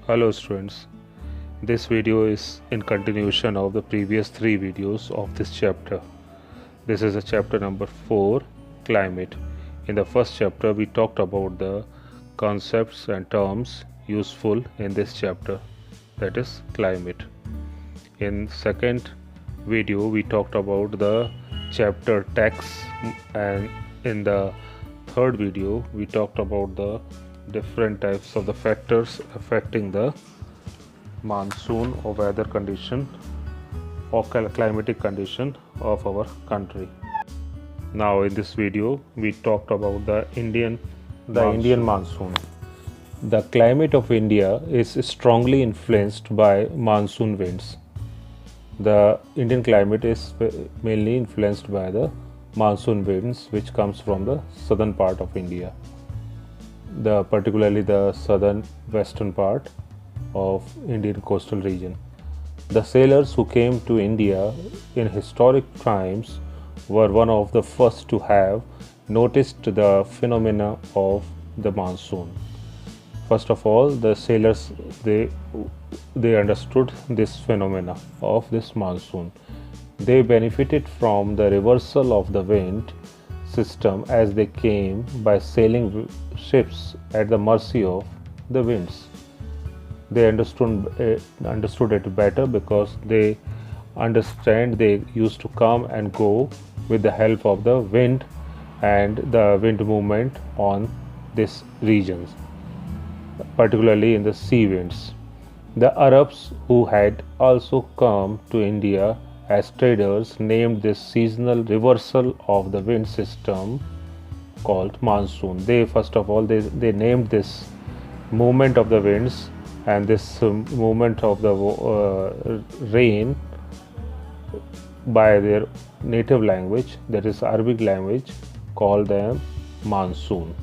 Hello students, this video is in continuation of the previous 3 videos of this chapter. This is a chapter number 4, Climate. In the first chapter we talked about the concepts and terms useful in this chapter, that is climate. In second video we talked about the chapter text, and in the third video we talked about the different types of the factors affecting the monsoon or weather condition or climatic condition of our country. Now in this video we talked about the Indian monsoon. The climate of India is strongly influenced by monsoon winds. The Indian climate is mainly influenced by the monsoon winds which comes from the southern part of India, particularly the southern western part of Indian coastal region. The sailors who came to India in historic times were one of the first to have noticed the phenomena of the monsoon. First of all, the sailors they understood this phenomena of this monsoon. They benefited from the reversal of the wind system as they came by sailing ships at the mercy of the winds. They understood it better because they used to come and go with the help of the wind and the wind movement on these regions, particularly in the sea winds. The Arabs who had also come to India as traders named this seasonal reversal of the wind system called monsoon. They named this movement of the winds and this movement of the rain by their native language, that is Arabic language, called them monsoon.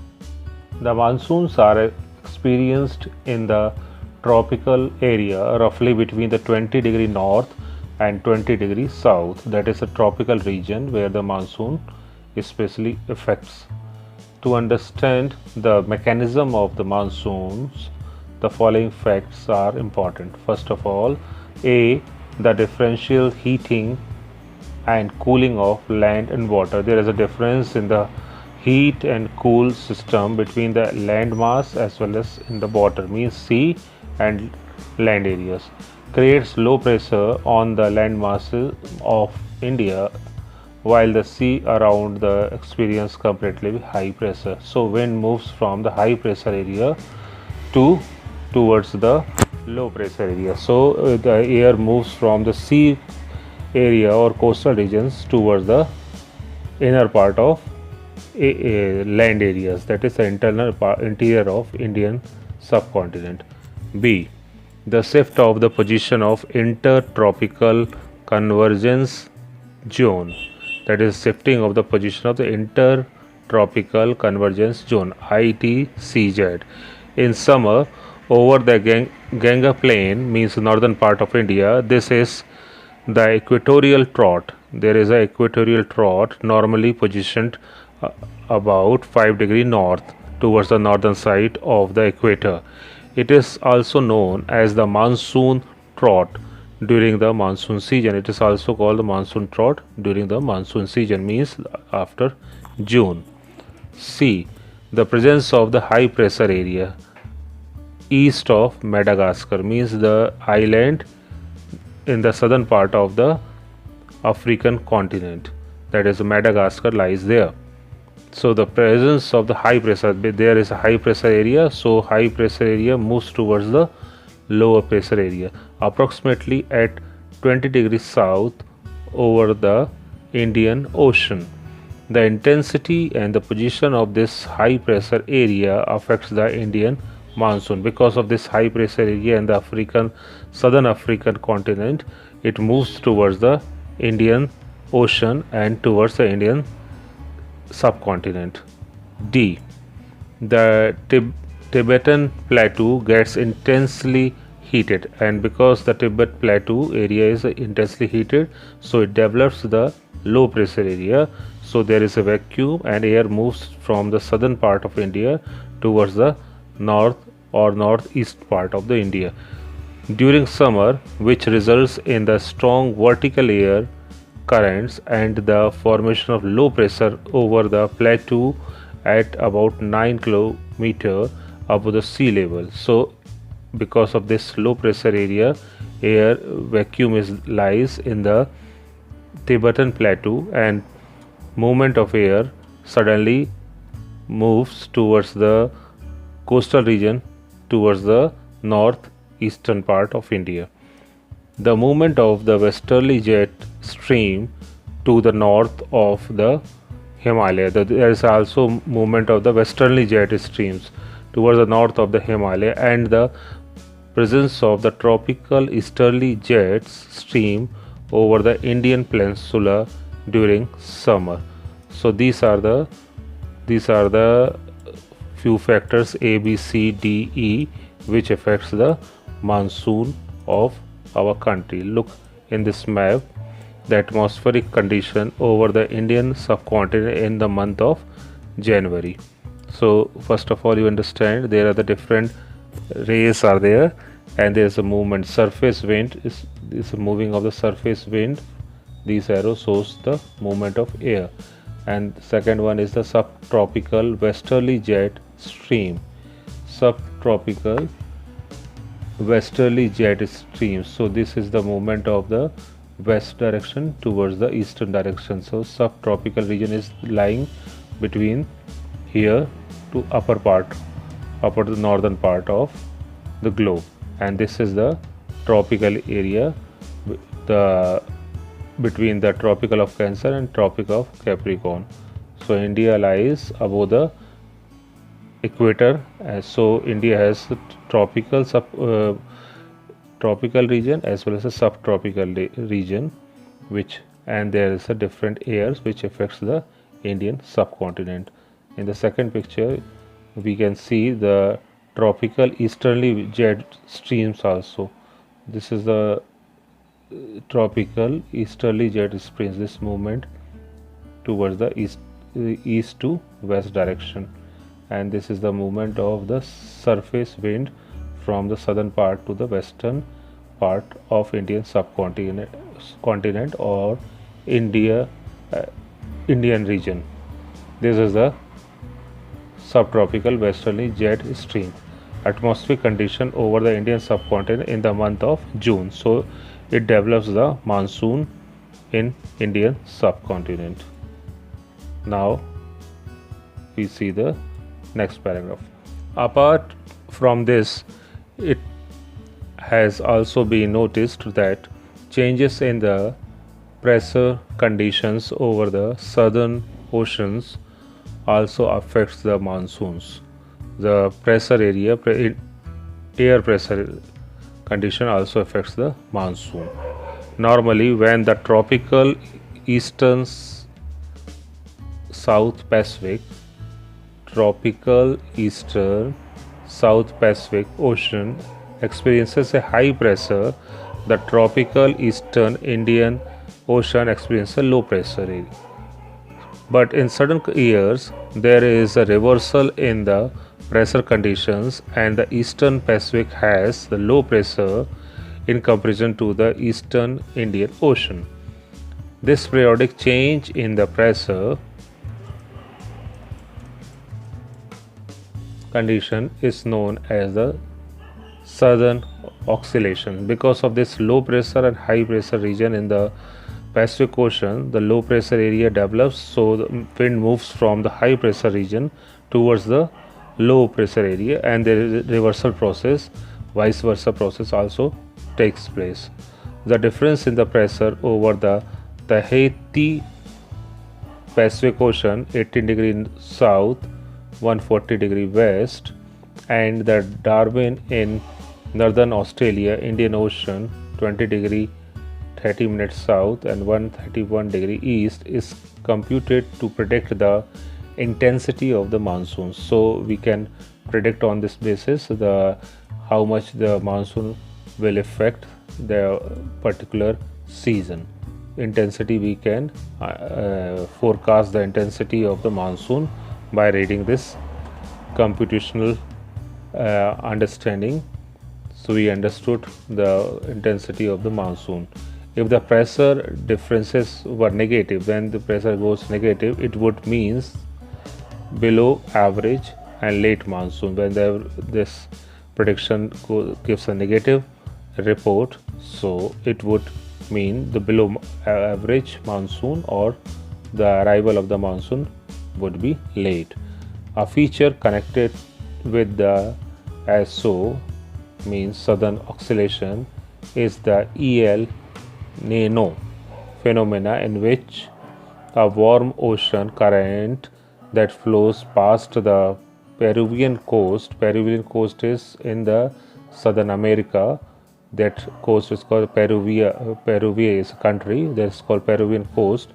The monsoons are experienced in the tropical area roughly between the 20° north and 20° south, that is a tropical region where the monsoon especially affects. To understand the mechanism of the monsoons, the following facts are important. First of all, the differential heating and cooling of land and water. There is a difference in the heat and cool system between the land mass as well as in the water, means sea and land areas. Creates low pressure on the land masses of India, while the sea around the experience comparatively high pressure. So wind moves from the high pressure area towards the low pressure area. So the air moves from the sea area or coastal regions towards the inner part of land areas, that is the interior of Indian subcontinent. B. The shift of the position of intertropical convergence zone, that is shifting of the position of the intertropical convergence zone ITCZ. In summer, over the Ganga plain, means northern part of India, this is the equatorial trough. There is a equatorial trough normally positioned about 5° north towards the northern side of the equator. It is also known as the monsoon trough during the monsoon season. It is also called the monsoon trough during the monsoon season, means after June. C. The presence of the high pressure area east of Madagascar, means the island in the southern part of the African continent, that is Madagascar lies there. So the presence of the high pressure, there is a high pressure area, so high pressure area moves towards the lower pressure area approximately at 20° south over the Indian Ocean. The intensity and the position of this high pressure area affects the Indian monsoon. Because of this high pressure area in the southern African continent, it moves towards the Indian Ocean and towards the Indian subcontinent. D. The Tibetan plateau gets intensely heated, and because the Tibet plateau area is intensely heated, so it develops the low pressure area. So there is a vacuum and air moves from the southern part of India towards the north or northeast part of the India during summer, which results in the strong vertical air currents and the formation of low pressure over the plateau at about 9 km above the sea level. So because of this low pressure area, air vacuum lies in the Tibetan plateau, and movement of air suddenly moves towards the coastal region, towards the northeastern part of India. The movement of the westerly jet stream to the north of the Himalaya. There is also movement of the westerly jet streams towards the north of the Himalaya, and the presence of the tropical easterly jet stream over the Indian peninsula during summer. So these are the few factors A, B, C, D, E which affects the monsoon of our country. Look in this map, the atmospheric condition over the Indian subcontinent in the month of January. So first of all, you understand there are the different rays are there, and there is a movement. Surface wind is a moving of the surface wind. These arrows shows the movement of air. And second one is the subtropical westerly jet stream. Subtropical westerly jet stream. So this is the movement of the west direction towards the eastern direction. So subtropical region is lying between here to upper the northern part of the globe, and this is the tropical area, between the tropical of Cancer and tropic of Capricorn. So India lies above the equator, so India has tropical region as well as a subtropical region, and there is a different airs which affects the Indian subcontinent. In the second picture, we can see the tropical easterly jet streams also. This is the tropical easterly jet streams, this movement towards the east to west direction, and this is the movement of the surface wind from the southern part to the western part of Indian subcontinent or Indian region. This is the subtropical westerly jet stream. Atmospheric condition over the Indian subcontinent in the month of June. So it develops the monsoon in Indian subcontinent. Now we see the next paragraph. Apart from this, it has also been noticed that changes in the pressure conditions over the southern oceans also affects the monsoons. The pressure area, air pressure condition also affects the monsoon. Normally, when the tropical eastern South Pacific Ocean experiences a high pressure, the tropical eastern Indian Ocean experiences a low pressure area. But in certain years, there is a reversal in the pressure conditions, and the eastern Pacific has the low pressure in comparison to the eastern Indian Ocean. This periodic change in the pressure condition is known as the southern oscillation. Because of this low pressure and high pressure region in the Pacific Ocean, the low pressure area develops, so the wind moves from the high pressure region towards the low pressure area, and the reversal process, vice versa process also takes place. The difference in the pressure over the Tahiti Pacific Ocean 18 degree south 140 degree west, and the Darwin in northern Australia Indian Ocean 20 degree 30 minutes south and 131 degree east is computed to predict the intensity of the monsoons. So we can predict on this basis how much the monsoon will affect the particular season. Intensity, we can forecast the intensity of the monsoon by reading this computational understanding. So we understood the intensity of the monsoon. If the pressure differences were negative, when the pressure goes negative, it would means below average and late monsoon. When this prediction gives a negative report, so it would mean the below average monsoon, or the arrival of the monsoon would be late. A feature connected with the ESO, means southern oscillation, is the El Nino phenomena, in which a warm ocean current that flows past the Peruvian coast. Peruvian coast is in the southern America. That coast is called Peruvia. Peruvia is a country that's called Peruvian coast,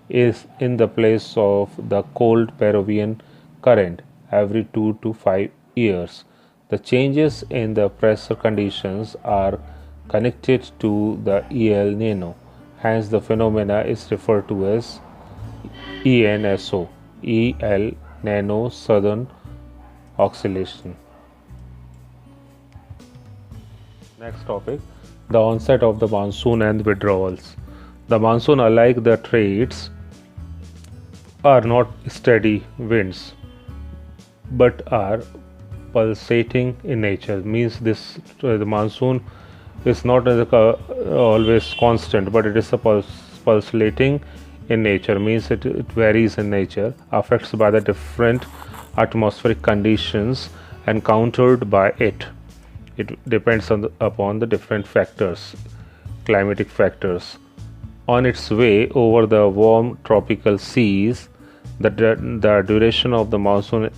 is in the place of the cold Peruvian current every 2 to 5 years. The changes in the pressure conditions are connected to the El Nino. Hence, the phenomena is referred to as ENSO, El Nino Southern Oscillation. Next topic, the onset of the monsoon and withdrawals. The monsoon, unlike the trades, are not steady winds but are pulsating in nature. Means this the monsoon is not always constant, but it is a pulsating in nature. Means it varies in nature, affected by the different atmospheric conditions encountered by it. It depends upon the different factors, climatic factors. On its way over the warm tropical seas, the duration of the monsoon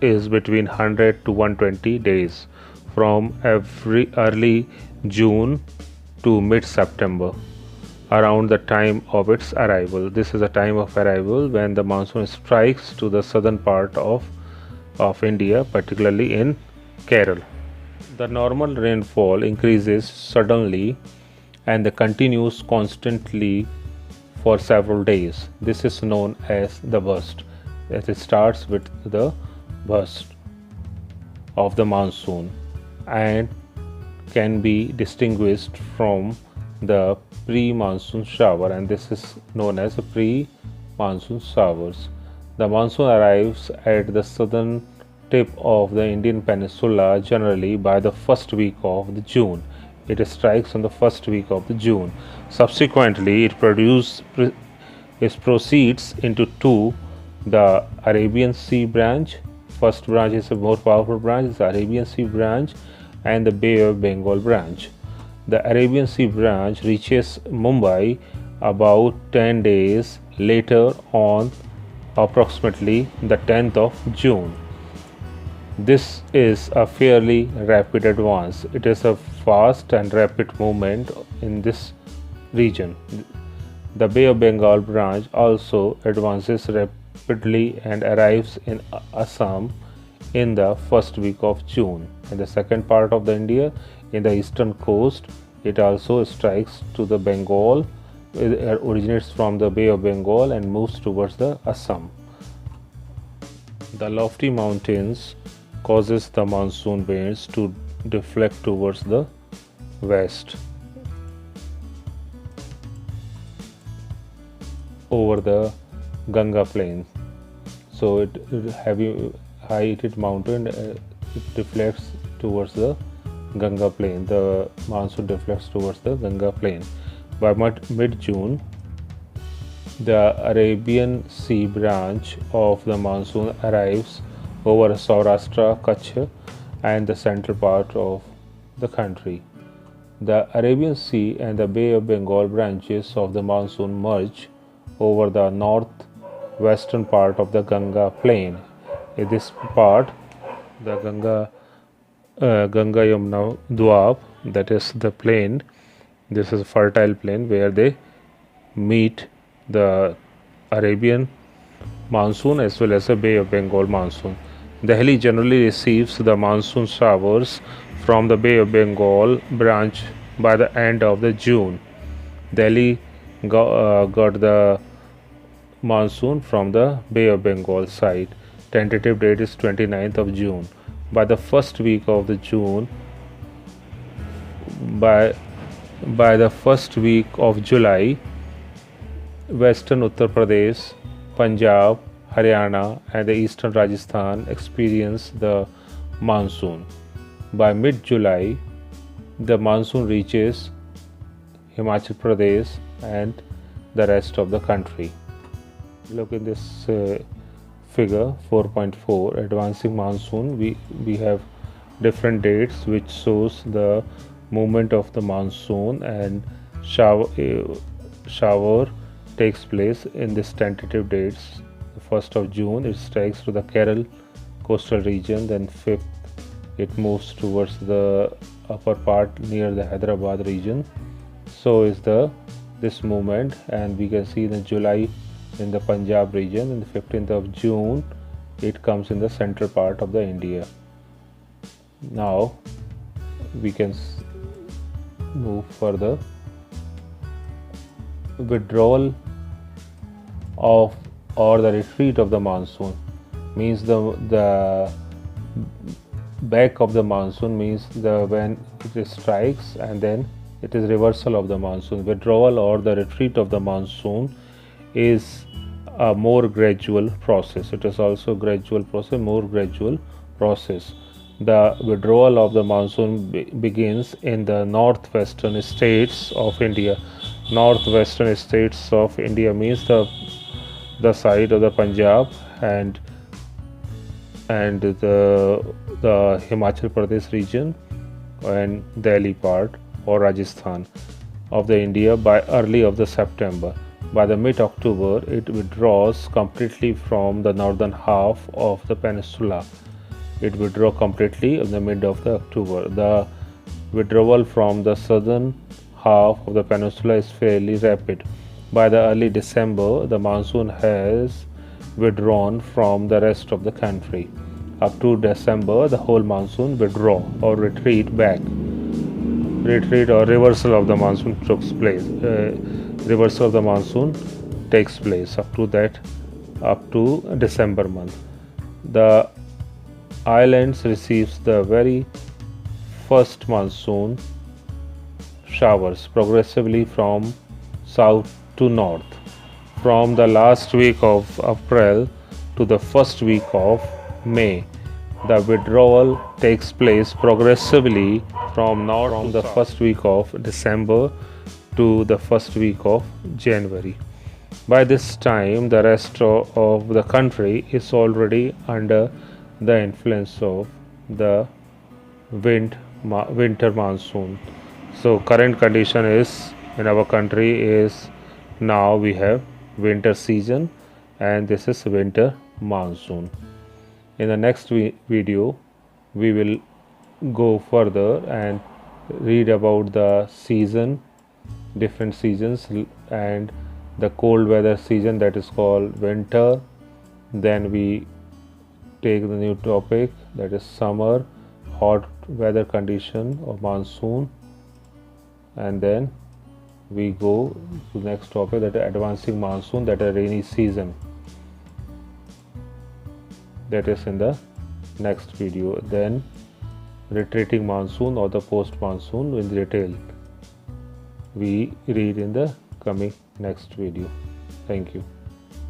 is between 100 to 120 days, from every early June to mid-September, around the time of its arrival. This is the time of arrival when the monsoon strikes to the southern part of India, particularly in Kerala. The normal rainfall increases suddenly and continues constantly for several days. This is known as the burst. As it starts with the burst of the monsoon and can be distinguished from the pre-monsoon shower, and this is known as a pre-monsoon showers. The monsoon arrives at the southern tip of the Indian peninsula generally by the first week of the June. It strikes on the first week of the June. Subsequently, it proceeds into two: the Arabian Sea branch. First branch is a more powerful branch, the Arabian Sea branch, and the Bay of Bengal branch. The Arabian Sea branch reaches Mumbai about 10 days later, on approximately the 10th of June. This is a fairly rapid advance. It is a fast and rapid movement in this region. The Bay of Bengal branch also advances rapidly and arrives in Assam in the first week of June. In the second part of the India, in the eastern coast, it also strikes to the Bengal. It originates from the Bay of Bengal and moves towards the Assam. The lofty mountains causes the monsoon winds to deflect towards the west over the Ganga plain. So it heavy heighted mountain, it deflects towards the Ganga plain. The monsoon deflects towards the Ganga plain. By mid-June, the Arabian Sea branch of the monsoon arrives over Saurashtra, Kutch, and the central part of the country. The Arabian Sea and the Bay of Bengal branches of the monsoon merge over the northwestern part of the Ganga plain. In this part, the Ganga Yamuna Doab, that is the plain, this is a fertile plain where they meet the Arabian monsoon as well as the Bay of Bengal monsoon. Delhi generally receives the monsoon showers from the Bay of Bengal branch by the end of the June. Delhi got the monsoon from the Bay of Bengal side. Tentative date is 29th of June. by the first week of the June, by the first week of July, Western Uttar Pradesh, Punjab, Haryana, and the eastern Rajasthan experience the monsoon. By mid-July, the monsoon reaches Himachal Pradesh and the rest of the country. Look in this figure 4.4, advancing monsoon. We have different dates which shows the movement of the monsoon, and shower takes place in this tentative dates. The 1st of June it strikes to the Kerala coastal region, then 5th it moves towards the upper part near the Hyderabad region. So is this movement, and we can see in July in the Punjab region, and the 15th of June it comes in the central part of the India. Now we can move further. Withdrawal of or the retreat of the monsoon means the back of the monsoon means when it strikes and then it is reversal of the monsoon. Withdrawal or the retreat of the monsoon is a more gradual process. It is also gradual process, more gradual process. The withdrawal of the monsoon begins in the northwestern states of India. Northwestern states of India means the side of the Punjab and the Himachal Pradesh region and Delhi part or Rajasthan of the India by early of the September. By the mid-October, it withdraws completely from the northern half of the peninsula. It withdraws completely in the mid of the October. The withdrawal from the southern half of the peninsula is fairly rapid. By the early December, the monsoon has withdrawn from the rest of the country. Up to December, the whole monsoon withdraw or retreat or reversal of the monsoon takes place. Reversal of the monsoon takes place up to December month. The islands receives the very first monsoon showers progressively from south to north. From the last week of April to the first week of May, the withdrawal takes place progressively from north from the first week of December to the first week of January. By this time, the rest of the country is already under the influence of the winter monsoon. So current condition is in our country is now we have winter season, and this is winter monsoon. In the next video we will go further and read about the different seasons, and the cold weather season, that is called winter. Then we take the new topic, that is summer, hot weather condition of monsoon, and then we go to the next topic, that is advancing monsoon, that is rainy season. That is in the next video. Then retreating monsoon or the post monsoon in detail we read in the coming next video. Thank you.